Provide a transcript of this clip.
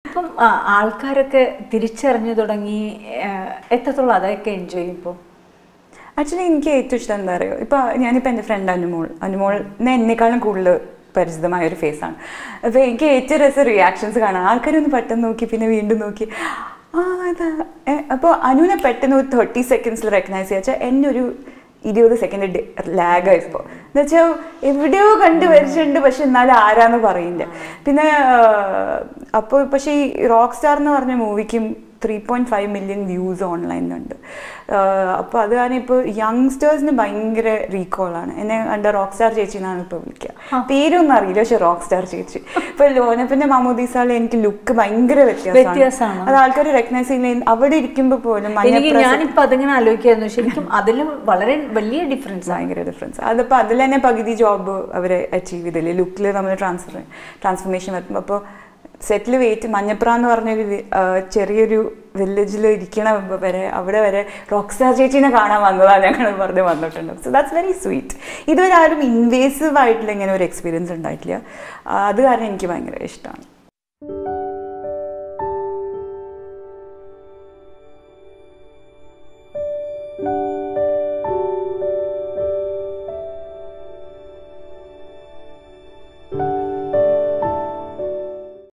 ഇപ്പം ആൾക്കാരൊക്കെ തിരിച്ചറിഞ്ഞു തുടങ്ങി, എത്രത്തോളം അതൊക്കെ എൻജോയ് ചെയ്യും ഇപ്പോൾ? ആക്ച്വലി എനിക്ക് ഏറ്റവും ഇഷ്ടം എന്താ പറയുക, ഇപ്പോൾ ഞാനിപ്പോൾ എൻ്റെ ഫ്രണ്ട് അനുമോളിനെ എന്നെക്കാളും കൂടുതൽ പരിചിതമായ ഒരു ഫേസാണ്. അപ്പോൾ എനിക്ക് ഏറ്റവും രസം റിയാക്ഷൻസ് കാണാം. ആൾക്കാരൊന്ന് പെട്ടെന്ന് നോക്കി പിന്നെ വീണ്ടും നോക്കി അതാ. അപ്പോൾ അനുവിനെ പെട്ടെന്ന് ഒരു 30 seconds റെക്കഗ്നൈസ് ചെയ്യുക വെച്ചാൽ എന്നെ ഒരു 20 സെക്കൻഡ് ലാഗായി ഇപ്പോൾ എന്ന് വെച്ചാൽ എവിടെയോ കണ്ടു വരിച്ചിട്ടുണ്ട്, പക്ഷെ എന്നാലും ആരാന്ന് പറയില്ല. പിന്നെ അപ്പോൾ പക്ഷേ ഈ റോക്ക് സ്റ്റാർ എന്ന് പറഞ്ഞ മൂവിക്കും 3.5 million വ്യൂസ് ഓൺലൈനിലുണ്ട്. അപ്പോൾ അത് കാരണം ഇപ്പോൾ യങ്സ്റ്റേഴ്സിന് ഭയങ്കര റീകോളാണ്. എന്നെ കണ്ട റോക്ക് സ്റ്റാർ ചേച്ചി എന്നാണ് ഇപ്പോൾ വിളിക്കുക. പേരൊന്നും അറിയില്ല, പക്ഷെ റോക്ക് സ്റ്റാർ ചേച്ചി. ഇപ്പോൾ ലോനപ്പിൻ്റെ മമ്മൂദീസാളിൽ എനിക്ക് ലുക്ക് ഭയങ്കര വ്യത്യാസമാണ്. അത് ആൾക്കാർ റെക്കഗ്നൈസ് ചെയ്യുന്ന അവിടെ ഇരിക്കുമ്പോൾ പോലും ഞാനിപ്പോൾ അതിങ്ങനെ ആലോചിക്കായിരുന്നു. ശരിക്കും അതിലും വളരെ വലിയ ഡിഫറൻസ്, ഭയങ്കര ഡിഫറൻസ്. അതിപ്പോൾ അതിൽ തന്നെ പകുതി ജോബ് അവരെ അച്ചീവ് ചെയ്തില്ലേ ലുക്കിൽ നമ്മൾ ട്രാൻസ്ഫർമേഷൻ വരുമ്പോൾ. അപ്പോൾ സെറ്റിൽ വെയിറ്റ് മഞ്ഞപ്ര എന്ന് പറഞ്ഞൊരു ചെറിയൊരു വില്ലേജിൽ ഇരിക്കണ വരെ അവിടെ വരെ റോക്ക് സ്റ്റാർ ചേച്ചീനെ കാണാൻ വന്നതാണ് ഞങ്ങൾ പറഞ്ഞ് വന്നിട്ടുണ്ട്. So that's very sweet. ഇതുവരെ ആരും ഇൻവേസീവ് ആയിട്ടുള്ള ഇങ്ങനെ ഒരു എക്സ്പീരിയൻസ് ഉണ്ടായിട്ടില്ല. അത് കാരണം എനിക്ക് ഭയങ്കര ഇഷ്ടമാണ്.